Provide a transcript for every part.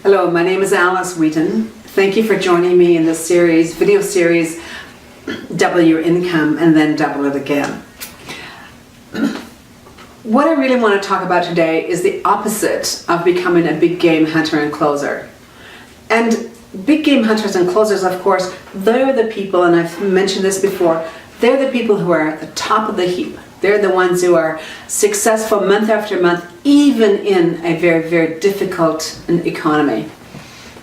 Hello, my name is Alice Wheaton. Thank you for joining me in this series, video series, Double Your Income and Then Double It Again. What I really want to talk about today is the opposite of becoming a big game hunter and closer. And big game hunters and closers, of course, they're the people, and I've mentioned this before, they're the people who are at the top of the heap. They're the ones who are successful month after month, even in a very, very difficult economy.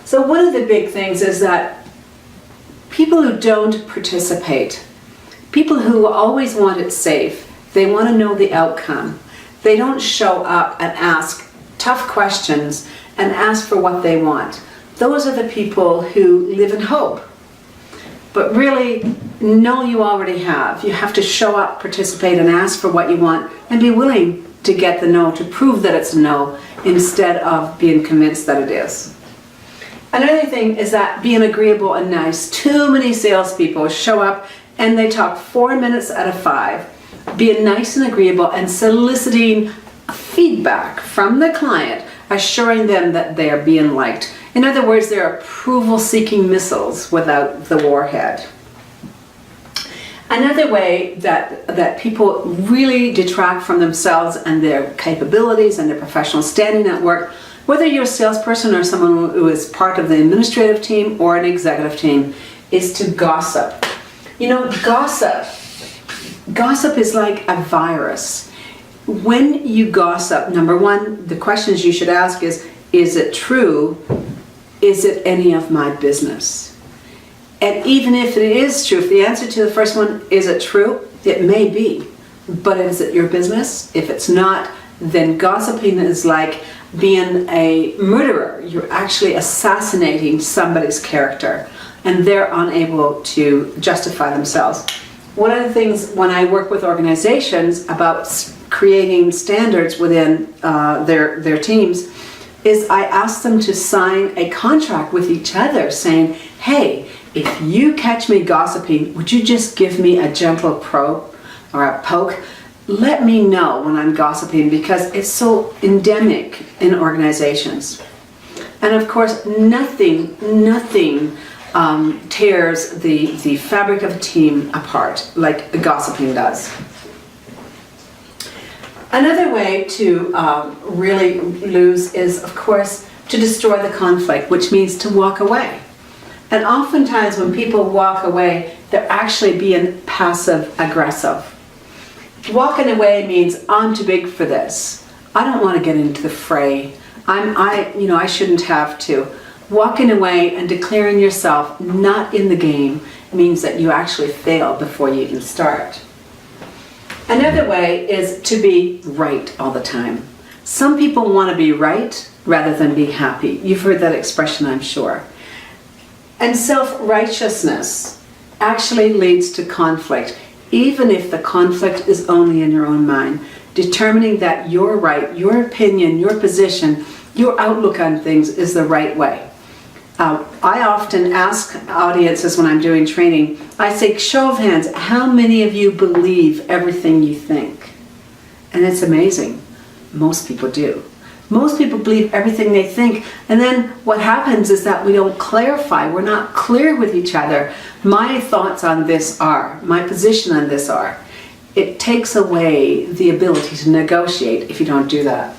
So one of the big things is that people who don't participate, people who always want it safe, they want to know the outcome. They don't show up and ask tough questions and ask for what they want. Those are the people who live in hope. But really, no, you already have. You have to show up, participate, and ask for what you want, and be willing to get the no, to prove that it's a no, instead of being convinced that it is. Another thing is that being agreeable and nice. Too many salespeople show up and they talk 4 minutes out of 5, being nice and agreeable and soliciting feedback from the client, assuring them that they are being liked. In other words, they're approval-seeking missiles without the warhead. Another way that people really detract from themselves and their capabilities and their professional standing at work, whether you're a salesperson or someone who is part of the administrative team or an executive team, is to gossip. You know, gossip is like a virus. When you gossip, number one, the questions you should ask is it true? Is it any of my business? And even if it is true, if the answer to the first one, is it true? It may be, but is it your business? If it's not, then gossiping is like being a murderer. You're actually assassinating somebody's character, and they're unable to justify themselves. One of the things when I work with organizations about creating standards within their teams is I ask them to sign a contract with each other saying, hey, if you catch me gossiping, would you just give me a gentle probe or a poke? Let me know when I'm gossiping, because it's so endemic in organizations. And of course, nothing tears the fabric of a team apart like gossiping does. Another way to really lose is, of course, to destroy the conflict, which means to walk away. And oftentimes when people walk away, they're actually being passive-aggressive. Walking away means, I'm too big for this. I don't want to get into the fray. I shouldn't have to. Walking away and declaring yourself not in the game means that you actually fail before you even start. Another way is to be right all the time. Some people want to be right rather than be happy. You've heard that expression, I'm sure. And self-righteousness actually leads to conflict, even if the conflict is only in your own mind. Determining that you're right, your opinion, your position, your outlook on things is the right way. I often ask audiences when I'm doing training, I say, show of hands, how many of you believe everything you think? And it's amazing. Most people do. Most people believe everything they think, and then what happens is that we don't clarify. We're not clear with each other. My thoughts on this are, my position on this are. It takes away the ability to negotiate if you don't do that.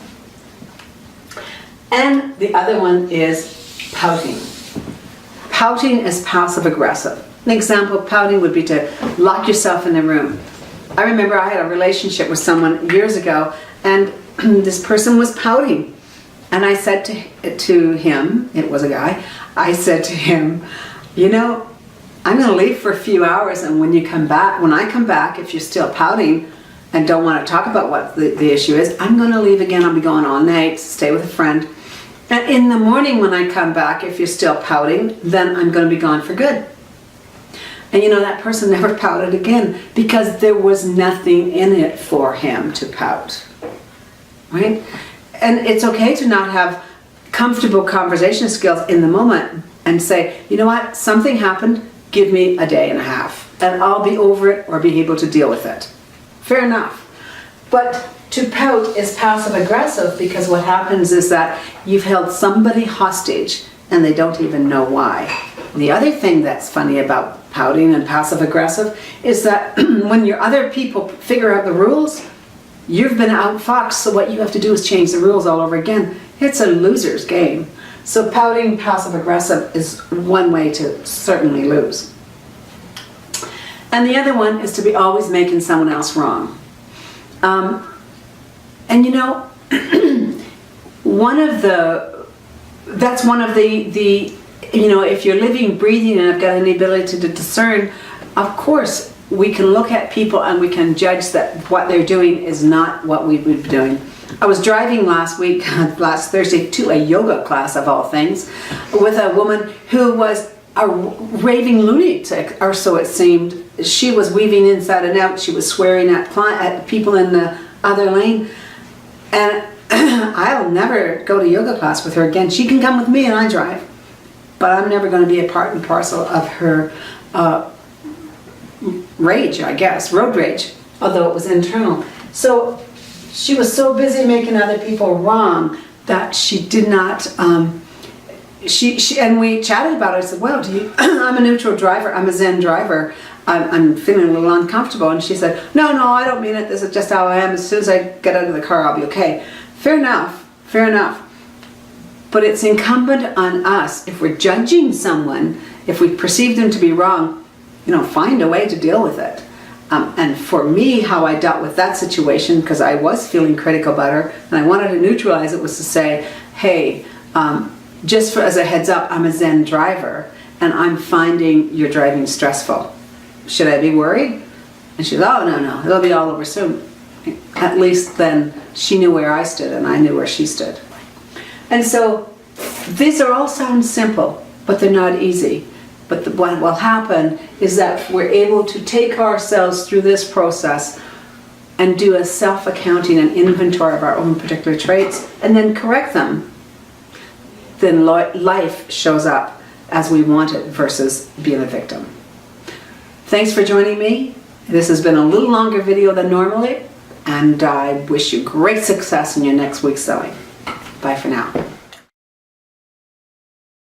And the other one is pouting. Pouting is passive-aggressive. An example of pouting would be to lock yourself in a room. I remember I had a relationship with someone years ago, and this person was pouting. And I said to him, it was a guy, I said to him, you know, I'm going to leave for a few hours, and when I come back, if you're still pouting and don't want to talk about what the issue is, I'm going to leave again. I'll be going all night, stay with a friend. And in the morning when I come back, if you're still pouting, then I'm going to be gone for good. And you know, that person never pouted again because there was nothing in it for him to pout. Right? And it's okay to not have comfortable conversation skills in the moment and say, you know what, something happened, give me a day and a half and I'll be over it or be able to deal with it. Fair enough. But to pout is passive aggressive because what happens is that you've held somebody hostage and they don't even know why. The other thing that's funny about pouting and passive aggressive is that when your other people figure out the rules, you've been outfoxed, so what you have to do is change the rules all over again. It's a loser's game. So pouting, passive aggressive is one way to certainly lose. And the other one is to be always making someone else wrong. And you know, that's one of the you know, if you're living, breathing, and have got any ability to discern, of course, we can look at people and we can judge that what they're doing is not what we would be doing. I was driving last Thursday, to a yoga class of all things, with a woman who was a raving lunatic, or so it seemed. She was weaving inside and out. She was swearing at people in the other lane. And I'll never go to yoga class with her again. She can come with me and I drive. But I'm never going to be a part and parcel of her rage, I guess, road rage, although it was internal. So she was so busy making other people wrong that she did not, and we chatted about it. I said, well, I'm a neutral driver, I'm a Zen driver, I'm feeling a little uncomfortable. And she said, no, I don't mean it, this is just how I am. As soon as I get out of the car, I'll be okay. Fair enough, fair enough. But it's incumbent on us, if we're judging someone, if we perceive them to be wrong, you know, find a way to deal with it. And for me, how I dealt with that situation, because I was feeling critical about her, and I wanted to neutralize it, was to say, hey, just as a heads up, I'm a Zen driver, and I'm finding your driving stressful. Should I be worried? And she said, oh, no, it'll be all over soon. At least then she knew where I stood, and I knew where she stood. And so these are all sound simple, but they're not easy. But what will happen is that we're able to take ourselves through this process and do a self-accounting and inventory of our own particular traits and then correct them. Then life shows up as we want it versus being a victim. Thanks for joining me. This has been a little longer video than normally, and I wish you great success in your next week's sewing. Bye for now.